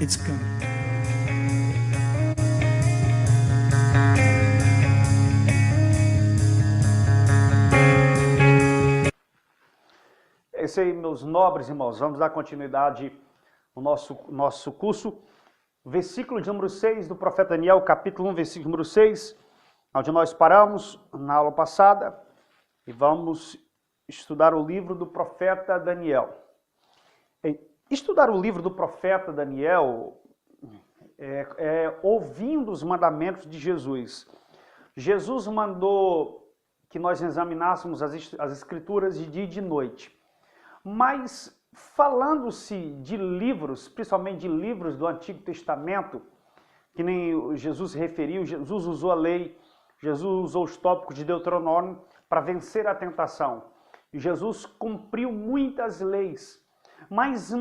It's coming. É isso aí, meus nobres irmãos. Vamos dar continuidade no nosso curso. Versículo de número 6 do profeta Daniel, capítulo 1, versículo número 6, onde nós paramos na aula passada, e vamos estudar o livro do profeta Daniel. Estudar o livro do profeta Daniel é ouvindo os mandamentos de Jesus. Jesus mandou que nós examinássemos as escrituras de dia e de noite. Mas falando-se de livros, principalmente de livros do Antigo Testamento, que nem Jesus se referiu, Jesus usou a lei, Jesus usou os tópicos de Deuteronômio para vencer a tentação. E Jesus cumpriu muitas leis, mas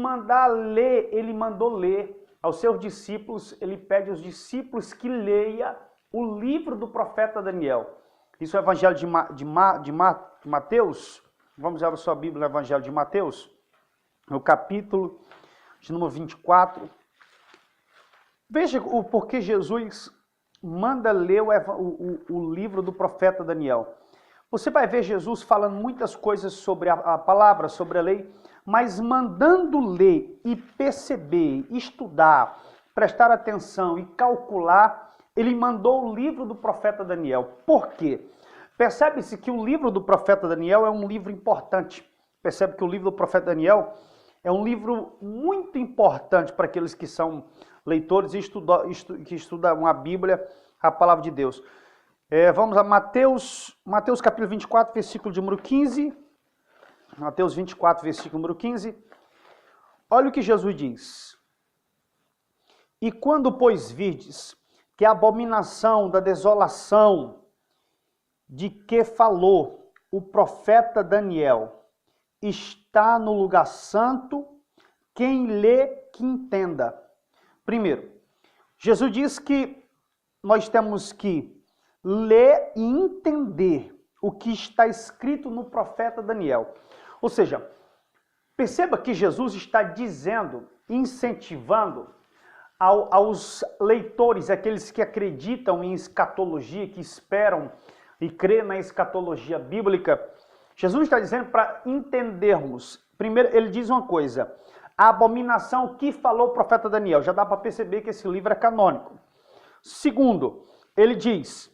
ele mandou ler aos seus discípulos, ele pede aos discípulos que leia o livro do profeta Daniel. Isso é o Evangelho de Mateus. Vamos ver a sua Bíblia no Evangelho de Mateus, no capítulo de número 24. Veja o porquê Jesus manda ler o livro do profeta Daniel. Você vai ver Jesus falando muitas coisas sobre a palavra, sobre a lei, mas mandando ler e perceber, estudar, prestar atenção e calcular, ele mandou o livro do profeta Daniel. Por quê? Percebe-se que o livro do profeta Daniel é um livro importante. Percebe que o livro do profeta Daniel é um livro muito importante para aqueles que são leitores e que estudam a Bíblia, a palavra de Deus. Vamos a Mateus capítulo 24, versículo de número 15. Mateus 24, versículo número 15. Olha o que Jesus diz. E quando, pois, virdes que a abominação da desolação de que falou o profeta Daniel está no lugar santo, quem lê que entenda. Primeiro, Jesus diz que nós temos que ler e entender o que está escrito no profeta Daniel. Ou seja, perceba que Jesus está dizendo, incentivando aos leitores, aqueles que acreditam em escatologia, que esperam e crê na escatologia bíblica, Jesus está dizendo para entendermos. Primeiro, ele diz uma coisa, a abominação que falou o profeta Daniel. Já dá para perceber que esse livro é canônico. Segundo, ele diz,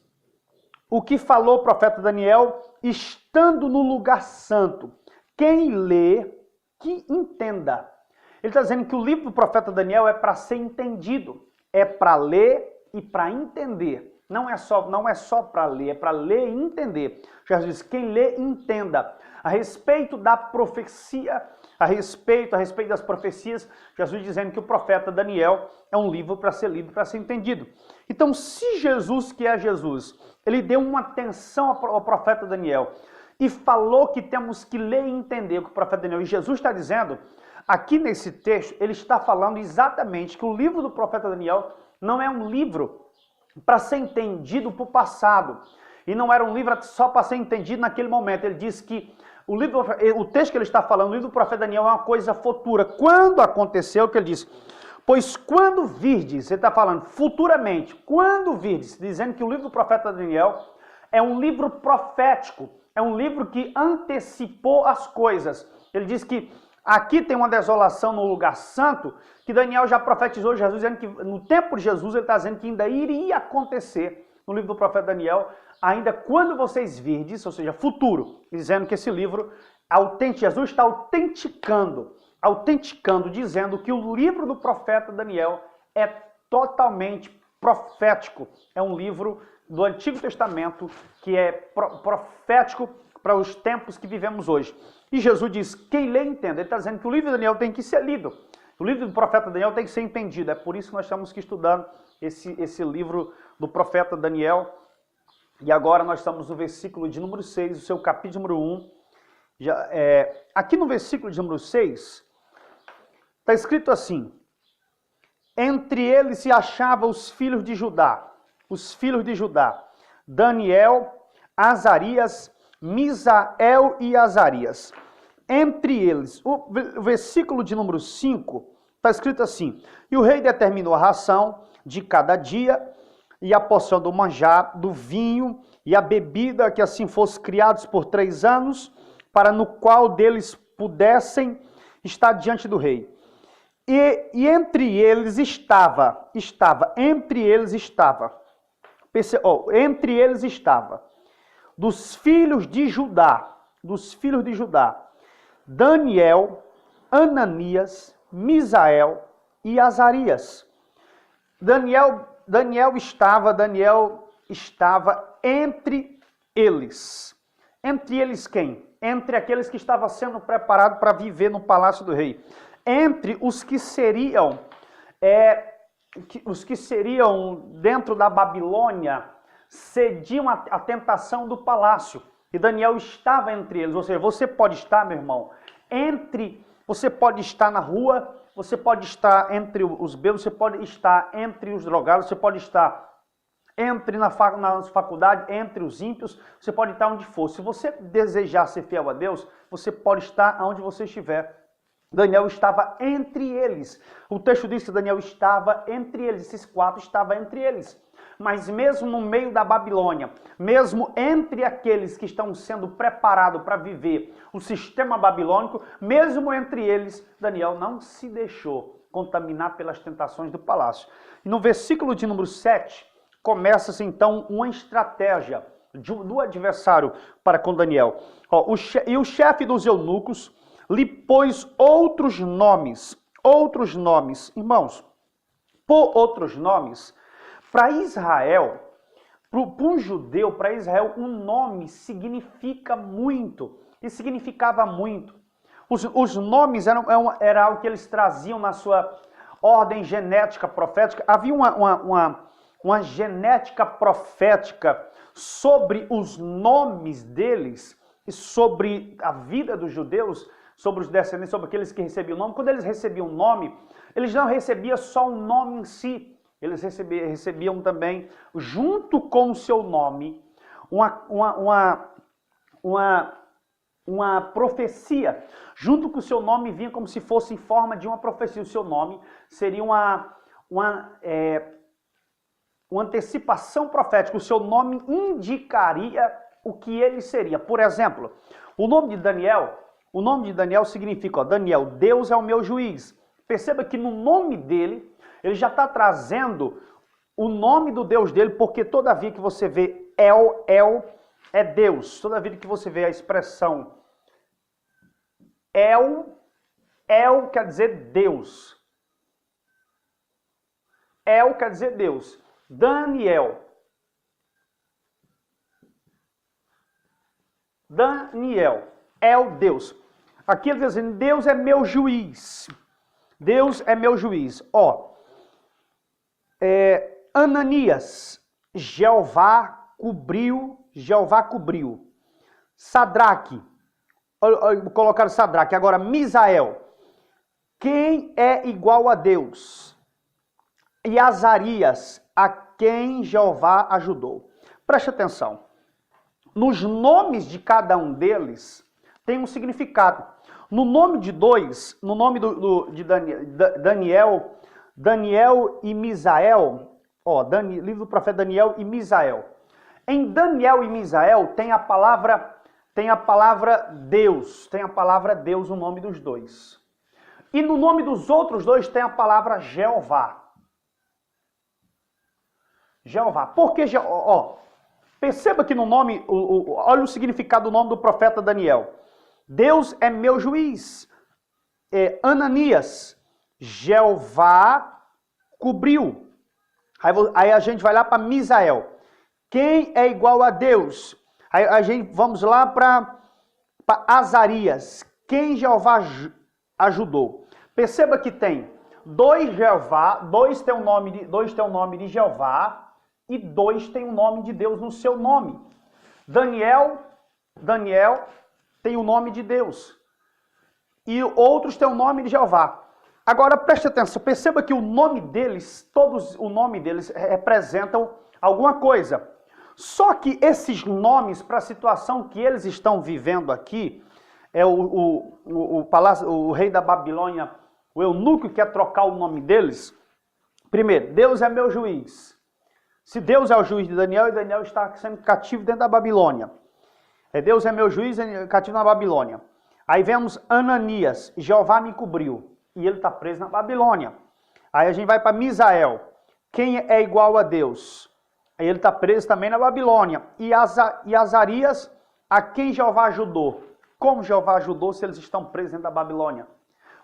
o que falou o profeta Daniel, estando no lugar santo. Quem lê, que entenda. Ele está dizendo que o livro do profeta Daniel é para ser entendido, é para ler e para entender. Não é só para ler, é para ler e entender. Jesus diz, quem lê, entenda. A respeito da profecia, a respeito das profecias, Jesus dizendo que o profeta Daniel é um livro para ser lido, para ser entendido. Então, se Jesus, que é Jesus, ele deu uma atenção ao profeta Daniel e falou que temos que ler e entender o que o profeta Daniel, e Jesus está dizendo, aqui nesse texto, ele está falando exatamente que o livro do profeta Daniel não é um livro para ser entendido para o passado. E não era um livro só para ser entendido naquele momento. Ele diz que o texto que ele está falando, o livro do profeta Daniel, é uma coisa futura. Quando aconteceu, que ele diz, pois quando virdes, ele está falando futuramente, quando virdes, dizendo que o livro do profeta Daniel é um livro profético, é um livro que antecipou as coisas. Ele diz que aqui tem uma desolação no lugar santo, que Daniel já profetizou Jesus, dizendo que no tempo de Jesus ele está dizendo que ainda iria acontecer no livro do profeta Daniel, ainda quando vocês virdes, ou seja, futuro, dizendo que esse livro, Jesus está autenticando, dizendo que o livro do profeta Daniel é totalmente profético. É um livro do Antigo Testamento que é profético para os tempos que vivemos hoje. E Jesus diz, quem lê, entenda. Ele está dizendo que o livro de Daniel tem que ser lido. O livro do profeta Daniel tem que ser entendido. É por isso que nós estamos estudando esse livro do profeta Daniel. E agora nós estamos no versículo de número 6, o seu capítulo número 1. Aqui no versículo de número 6, está escrito assim, entre eles se achavam os filhos de Judá, Daniel, Azarias, Misael e Azarias. Entre eles, o versículo de número 5 Está escrito assim: e o rei determinou a ração de cada dia, e a porção do manjar, do vinho e a bebida, que assim fossem criados por 3 anos, para no qual deles pudessem estar diante do rei. E entre eles estava, entre eles estava, dos filhos de Judá, Daniel, Ananias, Misael e Azarias. Daniel estava entre eles. Entre eles quem? Entre aqueles que estavam sendo preparados para viver no palácio do rei. Entre os que seriam dentro da Babilônia, cediam a tentação do palácio. E Daniel estava entre eles. Ou seja, você pode estar, meu irmão, você pode estar na rua, você pode estar entre os belos, você pode estar entre os drogados, você pode estar nas faculdades, entre os ímpios, você pode estar onde for. Se você desejar ser fiel a Deus, você pode estar onde você estiver. Daniel estava entre eles. O texto diz que Daniel estava entre eles, esses 4 estavam entre eles. Mas mesmo no meio da Babilônia, mesmo entre aqueles que estão sendo preparados para viver o sistema babilônico, mesmo entre eles, Daniel não se deixou contaminar pelas tentações do palácio. E no versículo de número 7, começa-se então uma estratégia do adversário para com Daniel. E o chefe dos eunucos lhe pôs outros nomes. Irmãos, por outros nomes, para Israel, para um judeu, para Israel, um nome significa muito e significava muito. Os nomes era algo que eles traziam na sua ordem genética profética. Havia uma genética profética sobre os nomes deles e sobre a vida dos judeus, sobre os descendentes, sobre aqueles que recebiam o nome. Quando eles recebiam o nome, eles não recebiam só o nome em si, eles recebiam também, junto com o seu nome, uma profecia. Junto com o seu nome vinha como se fosse em forma de uma profecia. O seu nome seria uma antecipação profética. O seu nome indicaria o que ele seria. Por exemplo, o nome de Daniel significa, Daniel, Deus é o meu juiz. Perceba que no nome dele, ele já está trazendo o nome do Deus dele, porque toda vez que você vê El é Deus. Toda vez que você vê a expressão El quer dizer Deus. El quer dizer Deus. Daniel é o Deus. Aqui ele diz assim, Deus é meu juiz. Deus é meu juiz. Ananias, Jeová cobriu. Sadraque, colocaram Sadraque. Agora, Misael, quem é igual a Deus? E Azarias, a quem Jeová ajudou. Preste atenção. Nos nomes de cada um deles tem um significado. No nome de dois, no nome de Daniel e Misael, livro do profeta Daniel e Misael. Em Daniel e Misael tem a palavra Deus, o nome dos dois. E no nome dos outros dois tem a palavra Jeová. Por que perceba que no nome, olha o significado do nome do profeta Daniel. Deus é meu juiz. Ananias, Jeová cobriu. Aí a gente vai lá para Misael. Quem é igual a Deus? Aí vamos lá para Azarias. Quem Jeová ajudou? Perceba que tem dois Jeová, dois tem o nome de Jeová e dois tem o nome de Deus no seu nome. Daniel tem o nome de Deus. E outros têm o nome de Jeová. Agora preste atenção, perceba que o nome deles representam alguma coisa. Só que esses nomes, para a situação que eles estão vivendo aqui, o rei da Babilônia o eunuco quer trocar o nome deles. Primeiro, Deus é meu juiz. Se Deus é o juiz de Daniel, e Daniel está sendo cativo dentro da Babilônia. Deus é meu juiz, cativo na Babilônia. Aí vemos Ananias, Jeová me cobriu, e ele está preso na Babilônia. Aí a gente vai para Misael, quem é igual a Deus? Aí ele está preso também na Babilônia. E Azarias, a quem Jeová ajudou? Como Jeová ajudou se eles estão presos dentro da Babilônia?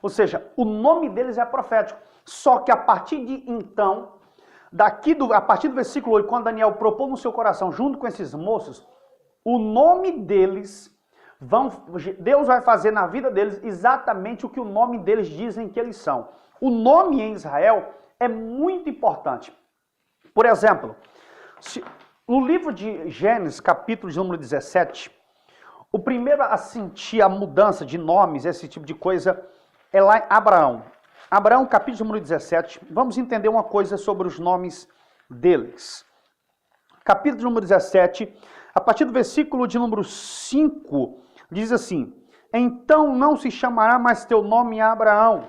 Ou seja, o nome deles é profético. Só que a partir de então, a partir do versículo 8, quando Daniel propôs no seu coração, junto com esses moços, o nome deles, Deus vai fazer na vida deles exatamente o que o nome deles dizem que eles são. O nome em Israel é muito importante. Por exemplo, no livro de Gênesis, capítulo de número 17, o primeiro a sentir a mudança de nomes, esse tipo de coisa, é lá em Abraão. Abraão, capítulo número 17, vamos entender uma coisa sobre os nomes deles. Capítulo número 17, a partir do versículo de número 5, diz assim: então não se chamará mais teu nome Abraão,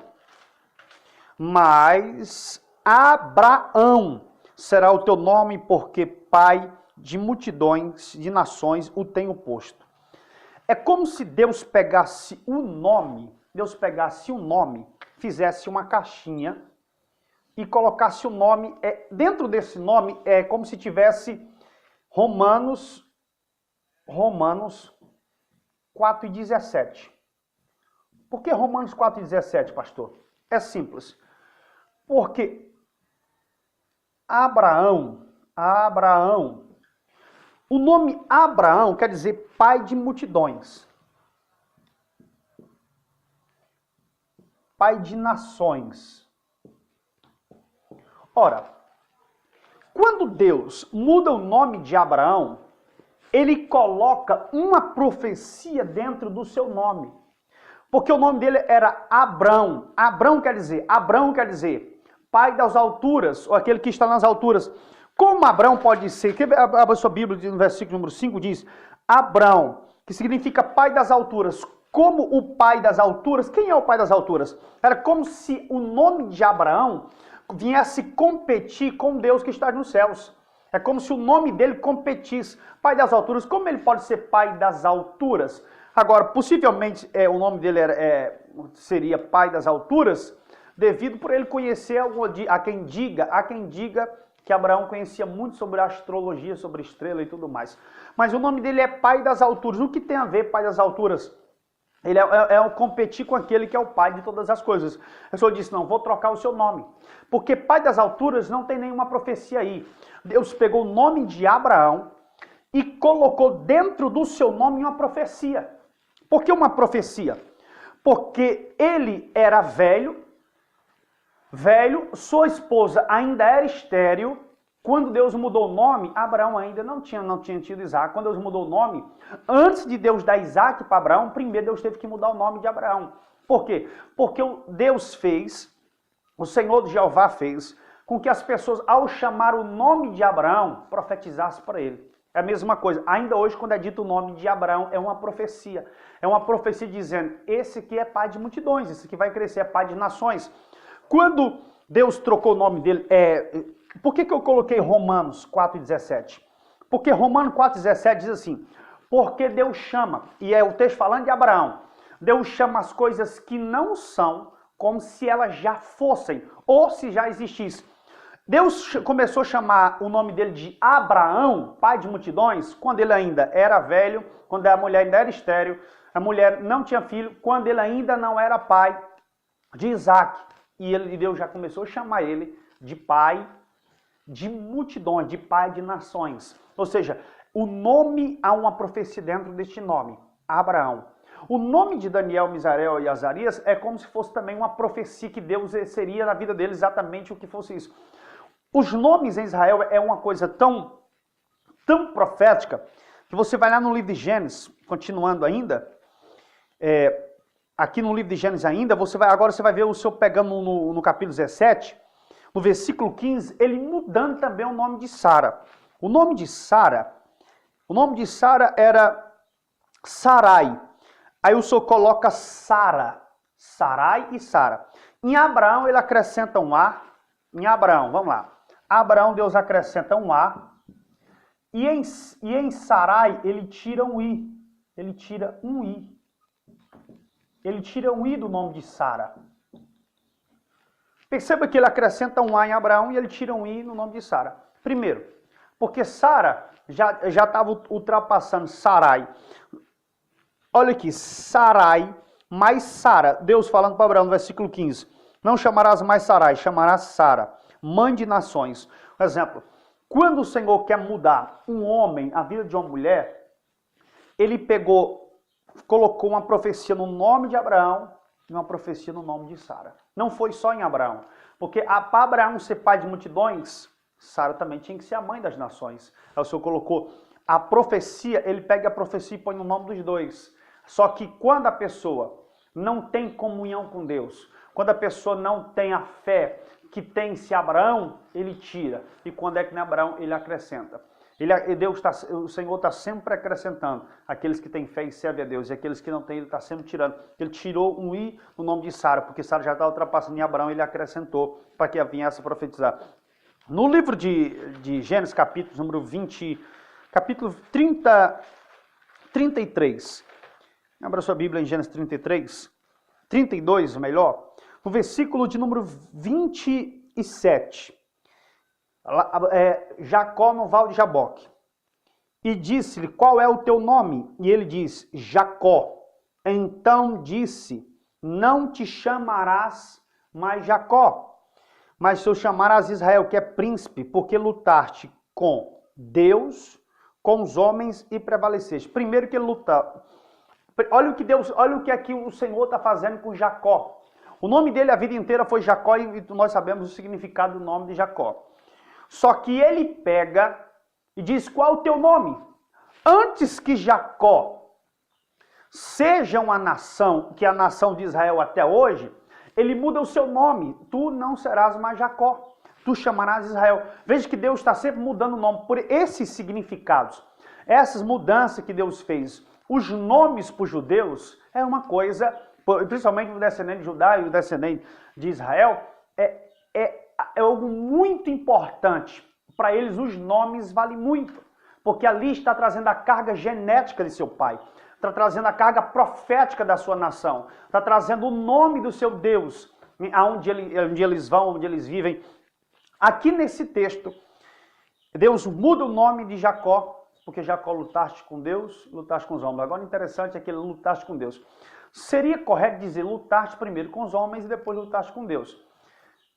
mas Abraão será o teu nome, porque pai de multidões, de nações o tenho posto. É como se Deus pegasse o nome, fizesse uma caixinha e colocasse o nome, dentro desse nome é como se tivesse Romanos 4:17. Por que Romanos 4:17, pastor? É simples. Porque Abraão, o nome Abraão quer dizer pai de multidões, pai de nações. Ora, quando Deus muda o nome de Abraão, ele coloca uma profecia dentro do seu nome. Porque o nome dele era Abrão. Abrão quer dizer pai das alturas, ou aquele que está nas alturas. Como Abrão pode ser? A sua Bíblia, no versículo número 5, diz Abrão, que significa pai das alturas. Como o pai das alturas? Quem é o pai das alturas? Era como se o nome de Abraão viesse competir com Deus que está nos céus. É como se o nome dele competisse. Pai das alturas, como ele pode ser pai das alturas? Agora, possivelmente o nome dele seria pai das alturas, devido por ele conhecer há quem diga que Abraão conhecia muito sobre astrologia, sobre estrela e tudo mais. Mas o nome dele é pai das alturas. O que tem a ver pai das alturas? Ele é competir com aquele que é o pai de todas as coisas. O Senhor disse, não, vou trocar o seu nome. Porque pai das alturas não tem nenhuma profecia aí. Deus pegou o nome de Abraão e colocou dentro do seu nome uma profecia. Por que uma profecia? Porque ele era velho, sua esposa ainda era estéril. Quando Deus mudou o nome, Abraão ainda não tinha tido Isaac. Quando Deus mudou o nome, antes de Deus dar Isaac para Abraão, primeiro Deus teve que mudar o nome de Abraão. Por quê? Porque o Senhor de Jeová fez com que as pessoas, ao chamar o nome de Abraão, profetizassem para ele. É a mesma coisa. Ainda hoje, quando é dito o nome de Abraão, é uma profecia. É uma profecia dizendo, esse aqui é pai de multidões, esse aqui vai crescer, é pai de nações. Quando Deus trocou o nome dele, por que eu coloquei Romanos 4:17? Porque Romanos 4:17 diz assim, porque Deus chama, e é o texto falando de Abraão, Deus chama as coisas que não são como se elas já fossem, ou se já existissem. Deus começou a chamar o nome dele de Abraão, pai de multidões, quando ele ainda era velho, quando a mulher ainda era estéril, a mulher não tinha filho, quando ele ainda não era pai de Isaac. E Deus já começou a chamar ele de pai de multidões, de pai de nações. Ou seja, o nome, há uma profecia dentro deste nome, Abraão. O nome de Daniel, Misael e Azarias é como se fosse também uma profecia que Deus seria na vida deles exatamente o que fosse isso. Os nomes em Israel é uma coisa tão profética, que você vai lá no livro de Gênesis, continuando ainda, aqui no livro de Gênesis ainda, agora você vai ver o Senhor pegando no capítulo 17, no versículo 15, ele mudando também o nome de Sara. O nome de Sara era Sarai. Aí o Senhor coloca Sara. Sarai e Sara. Em Abraão ele acrescenta um A. Em Abraão, vamos lá. Abraão Deus acrescenta um A. E em Sarai ele tira um I. Ele tira um I. Ele tira um I do nome de Sara. Perceba que ele acrescenta um A em Abraão e ele tira um I no nome de Sara. Primeiro, porque Sara já estava ultrapassando Sarai. Olha aqui, Sarai mais Sara. Deus falando para Abraão no versículo 15. Não chamarás mais Sarai, chamarás Sara, mãe de nações. Por exemplo, quando o Senhor quer mudar um homem, a vida de uma mulher, ele colocou uma profecia no nome de Abraão e uma profecia no nome de Sara. Não foi só em Abraão, porque para Abraão ser pai de multidões, Sara também tinha que ser a mãe das nações. Aí o Senhor colocou a profecia, ele pega a profecia e põe no nome dos dois. Só que quando a pessoa não tem comunhão com Deus, quando a pessoa não tem a fé que tem-se Abraão, ele tira. E quando é que em Abraão, ele acrescenta. O Senhor está sempre acrescentando aqueles que têm fé e servem a Deus, e aqueles que não têm, ele está sempre tirando. Ele tirou um I no nome de Sara, porque Sara já está ultrapassando em Abraão, ele acrescentou para que viesse a profetizar. No livro de Gênesis, capítulo 33, abra sua Bíblia em Gênesis 32, melhor, no versículo de número 27. Jacó no val de Jaboque. E disse-lhe, qual é o teu nome? E ele diz, Jacó. Então disse, não te chamarás mais Jacó, mas te chamarás Israel, que é príncipe, porque lutaste com Deus, com os homens e prevaleceste. Primeiro que ele luta. Olha o que aqui o Senhor está fazendo com Jacó. O nome dele a vida inteira foi Jacó e nós sabemos o significado do nome de Jacó. Só que ele pega e diz, qual é o teu nome? Antes que Jacó seja uma nação, que é a nação de Israel até hoje, ele muda o seu nome. Tu não serás mais Jacó, tu chamarás Israel. Veja que Deus está sempre mudando o nome por esses significados. Essas mudanças que Deus fez, os nomes para os judeus, é uma coisa, principalmente o descendente de Judá e o descendente de Israel, é algo muito importante. Para eles, os nomes valem muito, porque ali está trazendo a carga genética de seu pai, está trazendo a carga profética da sua nação, está trazendo o nome do seu Deus, onde eles vão, onde eles vivem. Aqui nesse texto, Deus muda o nome de Jacó, porque Jacó lutaste com Deus, lutaste com os homens. Agora, o interessante é que ele lutaste com Deus. Seria correto dizer lutaste primeiro com os homens e depois lutaste com Deus.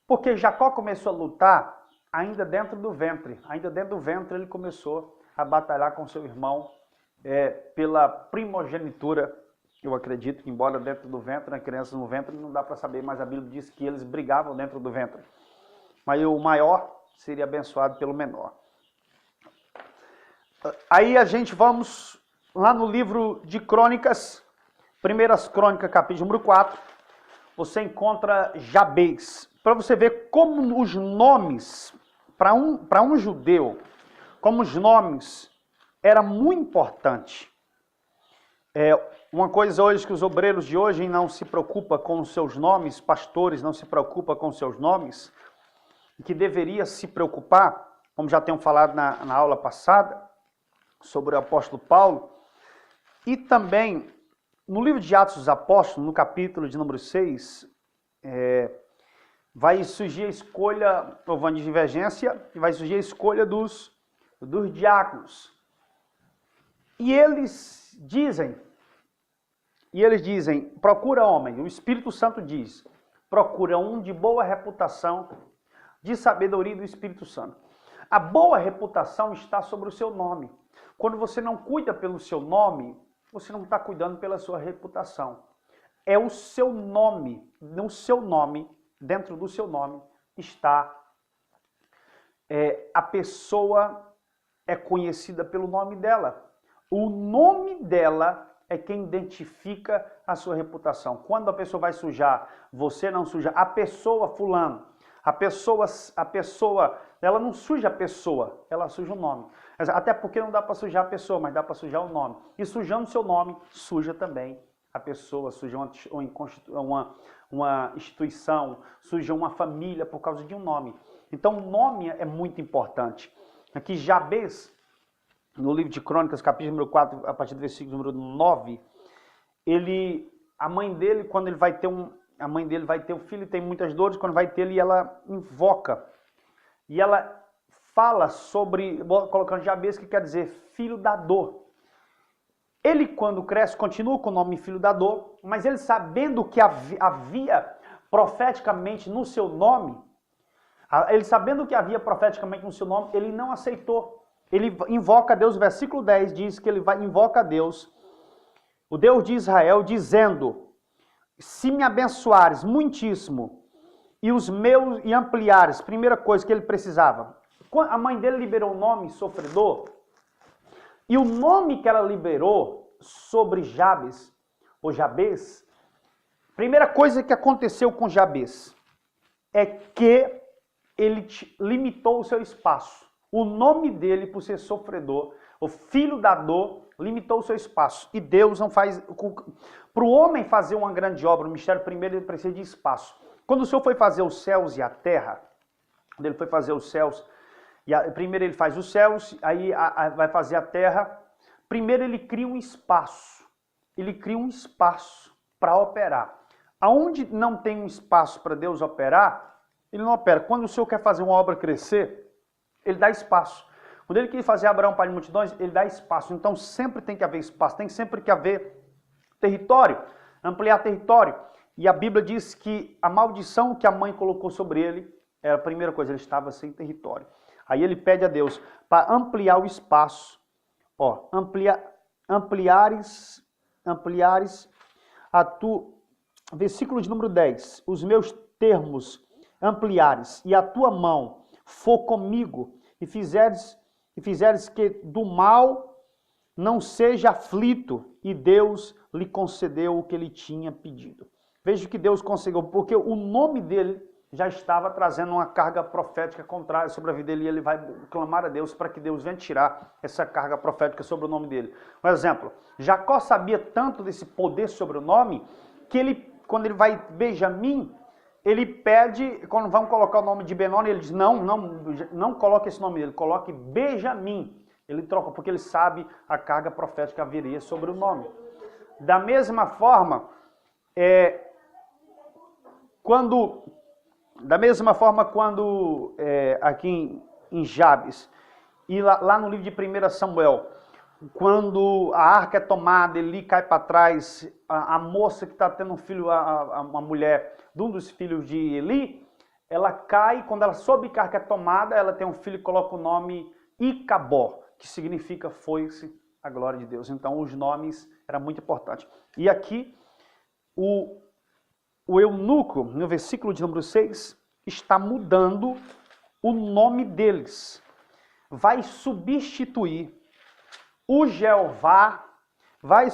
Porque Jacó começou a lutar ainda dentro do ventre. Ainda dentro do ventre ele começou a batalhar com seu irmão pela primogenitura. Eu acredito que, embora dentro do ventre, na criança no ventre, não dá para saber, mas a Bíblia diz que eles brigavam dentro do ventre. Mas o maior seria abençoado pelo menor. Aí a gente vamos lá no livro de Crônicas, Primeiras Crônicas, capítulo número 4, você encontra Jabez. Para você ver como os nomes, para um judeu, como os nomes era muito importante. Uma coisa hoje que os obreiros de hoje não se preocupam com os seus nomes, pastores não se preocupam com os seus nomes, que deveria se preocupar, como já tenho falado na aula passada, sobre o apóstolo Paulo, e também no livro de Atos dos Apóstolos, no capítulo de número 6, vai surgir a escolha, provando de divergência, vai surgir a escolha dos diáconos. E eles dizem, procura homem, o Espírito Santo diz, procura um de boa reputação, de sabedoria do Espírito Santo. A boa reputação está sobre o seu nome. Quando você não cuida pelo seu nome, você não está cuidando pela sua reputação. É o seu nome, no seu nome, dentro do seu nome, está a pessoa é conhecida pelo nome dela. O nome dela é quem identifica a sua reputação. Quando a pessoa vai sujar, você não suja. A pessoa fulano, a pessoa, ela não suja a pessoa, ela suja o nome. Até porque não dá para sujar a pessoa, mas dá para sujar o nome. E sujando o seu nome, suja também a pessoa, surge uma instituição, surge uma família por causa de um nome. Então, o nome é muito importante. Aqui, Jabez, no livro de Crônicas, capítulo número 4, a partir do versículo número 9, a mãe dele, quando ele vai ter um filho, tem muitas dores, quando vai ter ele, ela invoca. E ela fala sobre, colocando Jabez, que quer dizer filho da dor. Ele, quando cresce, continua com o nome filho da dor, mas ele, sabendo que havia profeticamente no seu nome, ele não aceitou. Ele invoca a Deus, o versículo 10 diz que ele invoca a Deus, o Deus de Israel, dizendo: se me abençoares muitíssimo e ampliares, primeira coisa que ele precisava. A mãe dele liberou o nome sofredor, e o nome que ela liberou sobre Jabez, ou Jabez, primeira coisa que aconteceu com Jabez é que ele limitou o seu espaço. O nome dele, por ser sofredor, o filho da dor, limitou o seu espaço. E Deus não faz... Para o homem fazer uma grande obra, o mistério, primeiro ele precisa de espaço. Quando o Senhor foi fazer os céus e a terra, quando ele foi fazer os céus, primeiro ele faz os céus, aí vai fazer a terra. Primeiro ele cria um espaço. Ele cria um espaço para operar. Aonde não tem um espaço para Deus operar, ele não opera. Quando o Senhor quer fazer uma obra crescer, ele dá espaço. Quando ele quer fazer Abraão pai de multidões, ele dá espaço. Então sempre tem que haver espaço, tem sempre que haver território, ampliar território. E a Bíblia diz que a maldição que a mãe colocou sobre ele, era a primeira coisa, ele estava sem território. Aí ele pede a Deus para ampliar o espaço. Ó, ampliares versículo de número 10, os meus termos ampliares, e a tua mão for comigo, e fizeres que do mal não seja aflito, e Deus lhe concedeu o que ele tinha pedido. Veja que Deus conseguiu, porque o nome dele já estava trazendo uma carga profética contrária sobre a vida dele, e ele vai clamar a Deus para que Deus venha tirar essa carga profética sobre o nome dele. Um exemplo, Jacó sabia tanto desse poder sobre o nome, que ele, quando ele vai Benjamim, ele pede, quando vão colocar o nome de Benoni, ele diz, não coloque esse nome dele, coloque Benjamim. Ele troca, porque ele sabe a carga profética viria sobre o nome. Da mesma forma, quando aqui em Jabes, e lá no livro de 1 Samuel, quando a arca é tomada, Eli cai para trás, a moça que está tendo um filho, uma mulher de um dos filhos de Eli, ela cai, quando ela soube que a arca é tomada, ela tem um filho e coloca o nome Icabó, que significa foi-se a glória de Deus. Então os nomes eram muito importantes. E aqui, o eunuco, no versículo de número 6, está mudando o nome deles. Vai substituir o Jeová, vai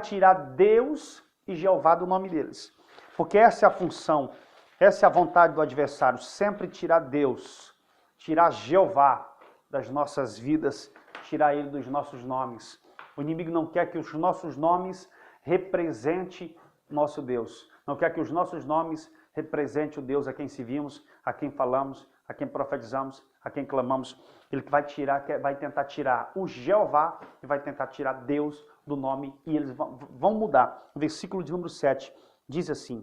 tirar Deus e Jeová do nome deles. Porque essa é a função, essa é a vontade do adversário, sempre tirar Deus, tirar Jeová das nossas vidas, tirar ele dos nossos nomes. O inimigo não quer que os nossos nomes representem nosso Deus. Não quer que os nossos nomes representem o Deus a quem servimos, a quem falamos, a quem profetizamos, a quem clamamos. Ele vai tentar tirar o Jeová e vai tentar tirar Deus do nome, e eles vão mudar. O versículo de número 7 diz assim: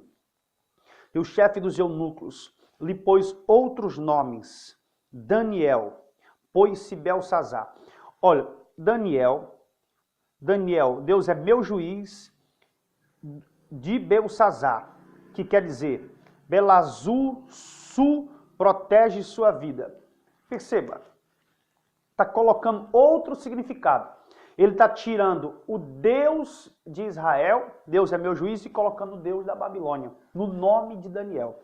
e o chefe dos eunucos lhe pôs outros nomes. Daniel, pôs-se Belsazar. Olha, Daniel, Deus é meu juiz, de Belsazar, que quer dizer, Belazul, protege sua vida. Perceba, está colocando outro significado. Ele está tirando o Deus de Israel, Deus é meu juiz, e colocando o Deus da Babilônia, no nome de Daniel.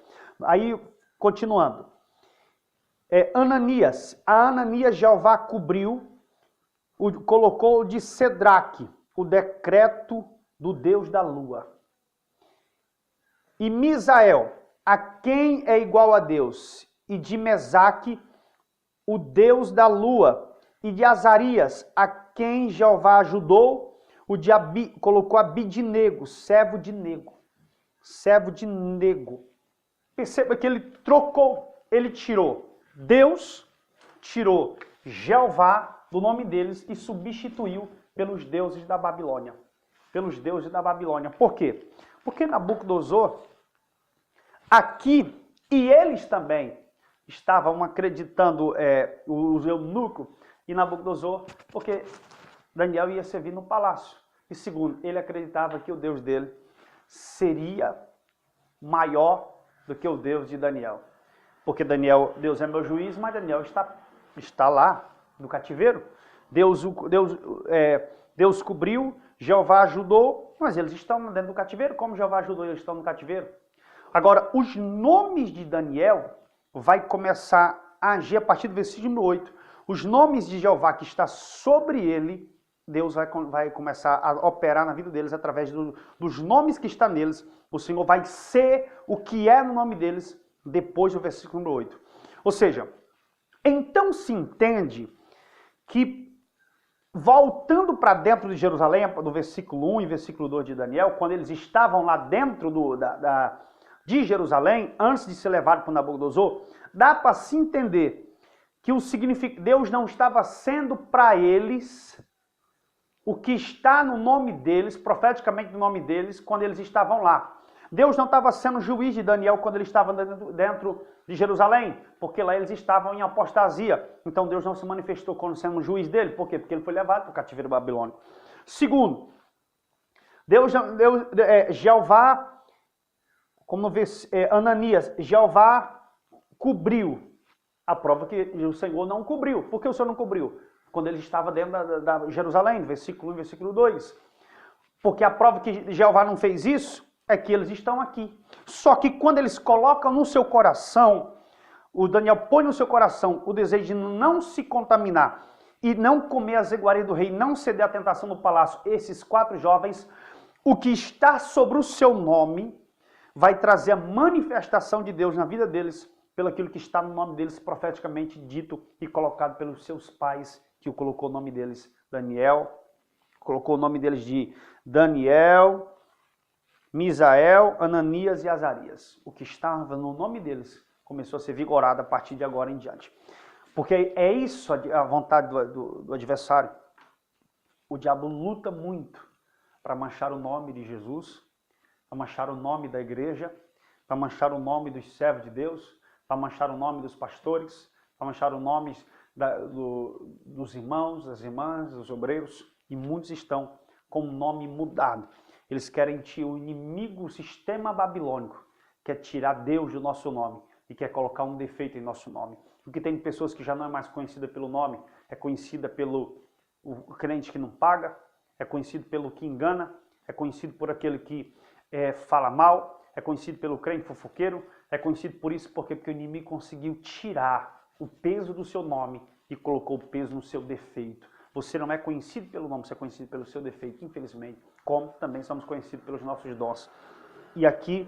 Aí, continuando. Ananias, a Ananias Jeová cobriu, colocou de Cedraque, o decreto do Deus da lua. E Misael, a quem é igual a Deus, e de Mesaque, o Deus da lua, e de Azarias, a quem Jeová ajudou, colocou Abidnego, servo de Nego. Servo de Nego. Perceba que ele trocou, ele tirou Deus, tirou Jeová do nome deles e substituiu pelos deuses da Babilônia. Pelos deuses da Babilônia. Por quê? Porque Nabucodonosor, aqui, e eles também estavam acreditando, os eunucos e Nabucodonosor, porque Daniel ia servir no palácio. E segundo, ele acreditava que o Deus dele seria maior do que o Deus de Daniel. Porque Daniel, Deus é meu juiz, mas Daniel está lá no cativeiro. Deus cobriu, Jeová ajudou, mas eles estão dentro do cativeiro. Como Jeová ajudou, eles estão no cativeiro. Agora, os nomes de Daniel vai começar a agir a partir do versículo 8. Os nomes de Jeová que está sobre ele, Deus vai começar a operar na vida deles através dos nomes que está neles. O Senhor vai ser o que é no nome deles depois do versículo 8. Ou seja, então se entende que, voltando para dentro de Jerusalém, do versículo 1 e versículo 2 de Daniel, quando eles estavam lá dentro de Jerusalém, antes de ser levado para Nabucodonosor, dá para se entender que Deus não estava sendo para eles o que está no nome deles, profeticamente no nome deles, quando eles estavam lá. Deus não estava sendo juiz de Daniel quando ele estava dentro de Jerusalém, porque lá eles estavam em apostasia. Então Deus não se manifestou como sendo juiz dele. Por quê? Porque ele foi levado para o cativeiro babilônico. Segundo, Jeová, como Ananias, Jeová cobriu. A prova que o Senhor não cobriu. Por que o Senhor não cobriu? Quando ele estava dentro da Jerusalém, versículo 1 e versículo 2. Porque a prova que Jeová não fez isso é que eles estão aqui. Só que quando eles colocam no seu coração, o Daniel põe no seu coração o desejo de não se contaminar e não comer as iguarias do rei, não ceder à tentação do palácio, esses 4 jovens, o que está sobre o seu nome vai trazer a manifestação de Deus na vida deles, pelo aquilo que está no nome deles, profeticamente dito e colocado pelos seus pais, que colocou o nome deles Daniel, colocou o nome deles de Daniel, Misael, Ananias e Azarias. O que estava no nome deles começou a ser vigorado a partir de agora em diante. Porque é isso a vontade do adversário. O diabo luta muito para manchar o nome de Jesus, para manchar o nome da igreja, para manchar o nome dos servos de Deus, para manchar o nome dos pastores, para manchar o nome dos irmãos, das irmãs, dos obreiros, e muitos estão com o nome mudado. Eles querem tirar o inimigo, o sistema babilônico, quer tirar Deus do nosso nome e quer colocar um defeito em nosso nome. Porque tem pessoas que já não é mais conhecida pelo nome, é conhecida pelo o crente que não paga, é conhecido pelo que engana, é conhecido por aquele que fala mal, é conhecido pelo crente fofoqueiro, é conhecido por isso porque o inimigo conseguiu tirar o peso do seu nome e colocou o peso no seu defeito. Você não é conhecido pelo nome, você é conhecido pelo seu defeito, infelizmente, como também somos conhecidos pelos nossos dons. E aqui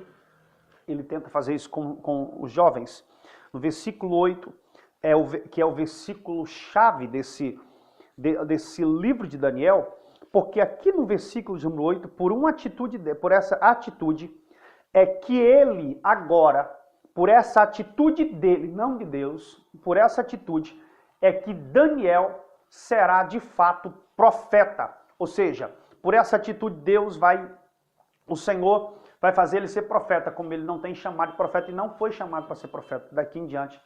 ele tenta fazer isso com os jovens. No versículo 8, que é o versículo chave desse livro de Daniel, porque aqui no versículo de número 8, por essa atitude, é que ele agora, por essa atitude dele, não de Deus, por essa atitude, é que Daniel será de fato profeta. Ou seja, por essa atitude o Senhor vai fazer ele ser profeta, como ele não tem chamado de profeta e não foi chamado para ser profeta. Daqui em diante,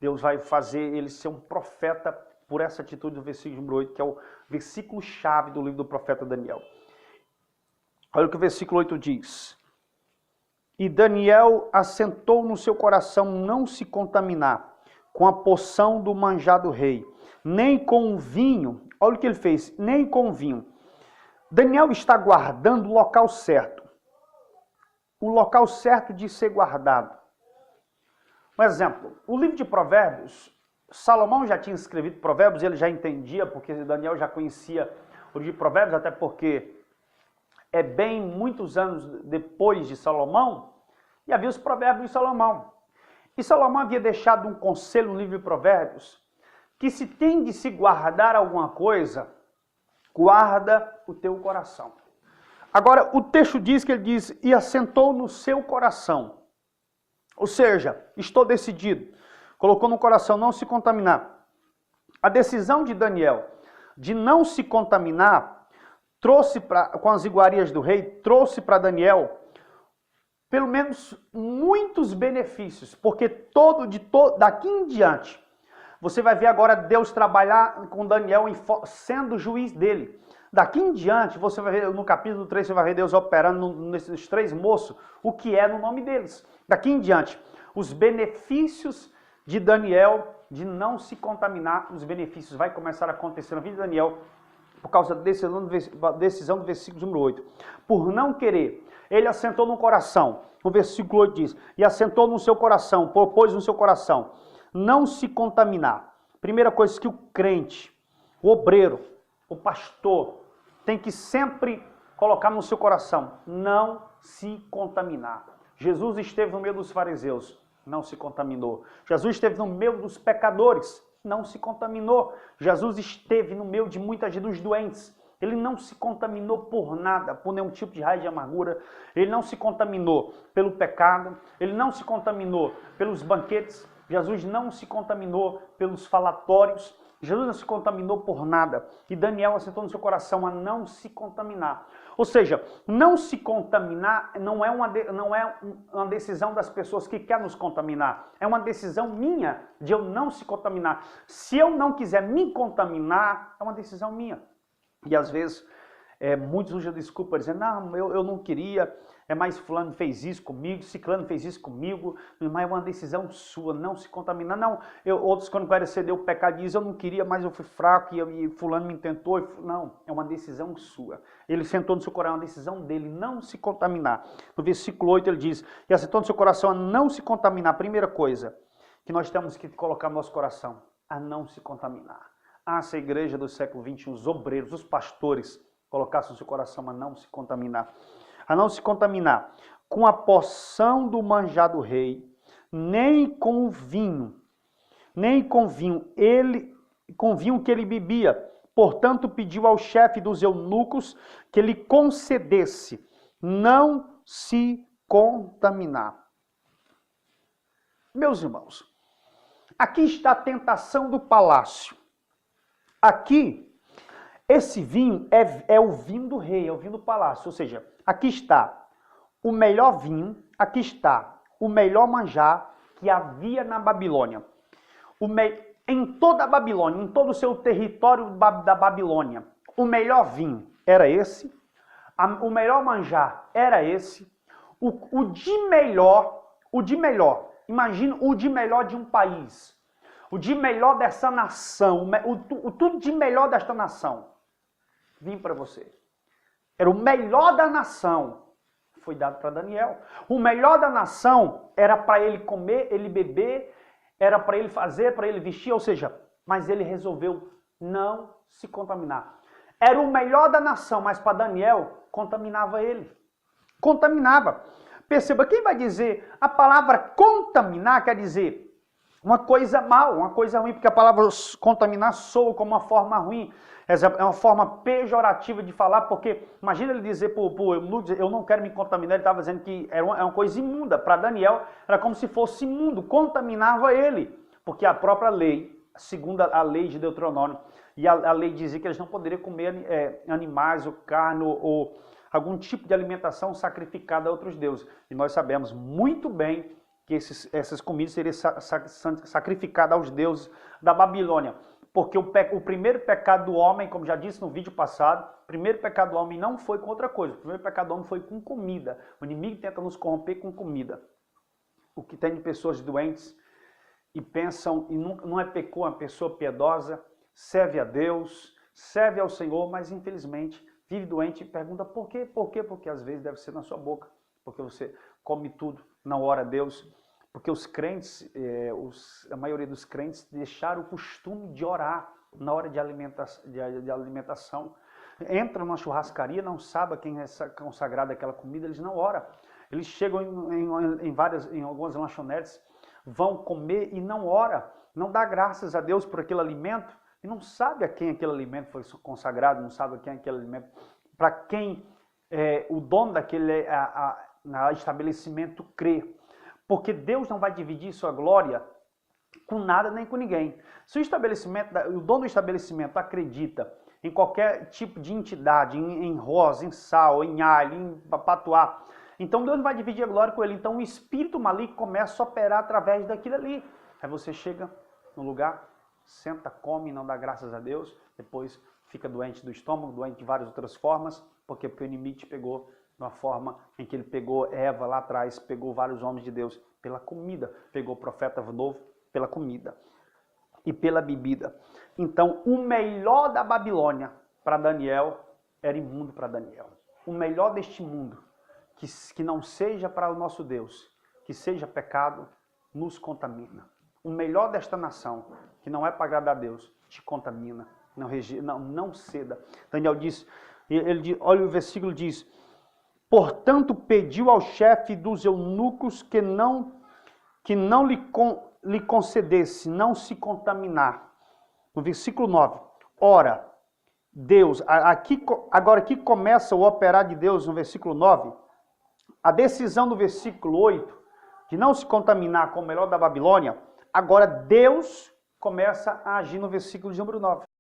Deus vai fazer ele ser um profeta por essa atitude do versículo número 8, que é o versículo chave do livro do profeta Daniel. Olha o que o versículo 8 diz. E Daniel assentou no seu coração não se contaminar com a porção do manjar do rei, nem com o vinho. Olha o que ele fez, nem com o vinho. Daniel está guardando o local certo. O local certo de ser guardado. Um exemplo, o livro de Provérbios, Salomão já tinha escrevido Provérbios, ele já entendia, porque Daniel já conhecia o livro de Provérbios, até porque é bem muitos anos depois de Salomão, e havia os Provérbios de Salomão. E Salomão havia deixado um conselho no livro de Provérbios, que se tem de se guardar alguma coisa, Guarda o teu coração. Agora, o texto diz que ele diz, e assentou no seu coração. Ou seja, estou decidido. Colocou no coração não se contaminar. A decisão de Daniel de não se contaminar, com as iguarias do rei, trouxe para Daniel pelo menos muitos benefícios, porque daqui em diante, você vai ver agora Deus trabalhar com Daniel sendo juiz dele. Daqui em diante, você vai ver no capítulo 3, você vai ver Deus operando nesses 3 moços, o que é no nome deles. Daqui em diante, os benefícios de Daniel de não se contaminar, os benefícios vai começar a acontecer na vida de Daniel por causa da decisão do versículo número 8. Por não querer, ele assentou no coração, o versículo 8 diz, e assentou no seu coração, propôs no seu coração, não se contaminar. Primeira coisa que o crente, o obreiro, o pastor, tem que sempre colocar no seu coração, não se contaminar. Jesus esteve no meio dos fariseus, não se contaminou. Jesus esteve no meio dos pecadores, não se contaminou. Jesus esteve no meio de muitas dos doentes, ele não se contaminou por nada, por nenhum tipo de raiz de amargura, ele não se contaminou pelo pecado, ele não se contaminou pelos banquetes, Jesus não se contaminou pelos falatórios, Jesus não se contaminou por nada. E Daniel assentou no seu coração a não se contaminar. Ou seja, não se contaminar não é uma decisão das pessoas que querem nos contaminar. É uma decisão minha de eu não se contaminar. Se eu não quiser me contaminar, é uma decisão minha. E às vezes, muitos usam desculpa dizendo, não, eu não queria, mas fulano fez isso comigo, ciclano fez isso comigo, mas é uma decisão sua, não se contaminar. Não, outros quando querem ceder o pecado dizem, eu não queria, mas eu fui fraco e fulano me tentou. Não, é uma decisão sua. Ele sentou no seu coração, é uma decisão dele, não se contaminar. No versículo 8 ele diz, e assentou no seu coração a não se contaminar. Primeira coisa que nós temos que colocar no nosso coração, a não se contaminar. Se a igreja do século XXI, os obreiros, os pastores, colocassem no seu coração a não se contaminar. A não se contaminar com a porção do manjar do rei, nem com o vinho, com vinho que ele bebia. Portanto, pediu ao chefe dos eunucos que lhe concedesse não se contaminar. Meus irmãos, aqui está a tentação do palácio. Aqui, esse vinho é o vinho do rei, é o vinho do palácio. Ou seja, aqui está o melhor vinho, aqui está o melhor manjar que havia na Babilônia. Em toda a Babilônia, em todo o seu território da Babilônia, o melhor vinho era esse, o melhor manjar era esse, o de melhor, imagina o de melhor de um país. O de melhor dessa nação, tudo de melhor desta nação, vim para você. Era o melhor da nação, foi dado para Daniel. O melhor da nação era para ele comer, ele beber, era para ele fazer, para ele vestir, ou seja, mas ele resolveu não se contaminar. Era o melhor da nação, mas para Daniel, contaminava ele. Contaminava. Perceba, quem vai dizer, a palavra contaminar quer dizer uma coisa mal, uma coisa ruim, porque a palavra contaminar soa como uma forma ruim, é uma forma pejorativa de falar, porque imagina ele dizer para o eunuco, eu não quero me contaminar, ele estava dizendo que era uma coisa imunda. Para Daniel era como se fosse imundo, contaminava ele, porque a própria lei, segundo a lei de Deuteronômio, e a lei dizia que eles não poderiam comer animais ou carne ou algum tipo de alimentação sacrificada a outros deuses. E nós sabemos muito bem que essas comidas seriam sacrificadas aos deuses da Babilônia. Porque o primeiro pecado do homem, como já disse no vídeo passado, o primeiro pecado do homem não foi com outra coisa. O primeiro pecado do homem foi com comida. O inimigo tenta nos corromper com comida. O que tem de pessoas doentes e pensam, e não é pecou, é uma pessoa piedosa, serve a Deus, serve ao Senhor, mas infelizmente vive doente e pergunta por quê? Por quê? Porque às vezes deve ser na sua boca. Porque você come tudo, não ora a Deus. Porque os crentes, a maioria dos crentes deixaram o costume de orar na hora de alimentação. Entra numa churrascaria, não sabe quem é consagrado aquela comida, eles não oram. Eles chegam em algumas lanchonetes, vão comer e não oram. Não dá graças a Deus por aquele alimento, e não sabe a quem aquele alimento foi consagrado, não sabe a quem aquele alimento, para quem o dono daquele estabelecimento crê. Porque Deus não vai dividir sua glória com nada nem com ninguém. Se o dono do estabelecimento acredita em qualquer tipo de entidade, em rosa, em sal, em alho, em patuá, então Deus não vai dividir a glória com ele. Então o espírito maligno começa a operar através daquilo ali. Aí você chega no lugar, senta, come, não dá graças a Deus, depois fica doente do estômago, doente de várias outras formas, porque o inimigo te pegou de uma forma em que ele pegou Eva lá atrás, pegou vários homens de Deus pela comida, pegou o profeta novo pela comida e pela bebida. Então, o melhor da Babilônia para Daniel era imundo para Daniel. O melhor deste mundo, que não seja para o nosso Deus, que seja pecado, nos contamina. O melhor desta nação, que não é para agradar a Deus, te contamina. Não ceda. Daniel diz, olha o versículo diz, portanto pediu ao chefe dos eunucos que não lhe concedesse, não se contaminar. No versículo 9, ora, Deus, agora aqui começa o operar de Deus no versículo 9, a decisão do versículo 8, de não se contaminar com o melhor da Babilônia, agora Deus começa a agir no versículo de número 9.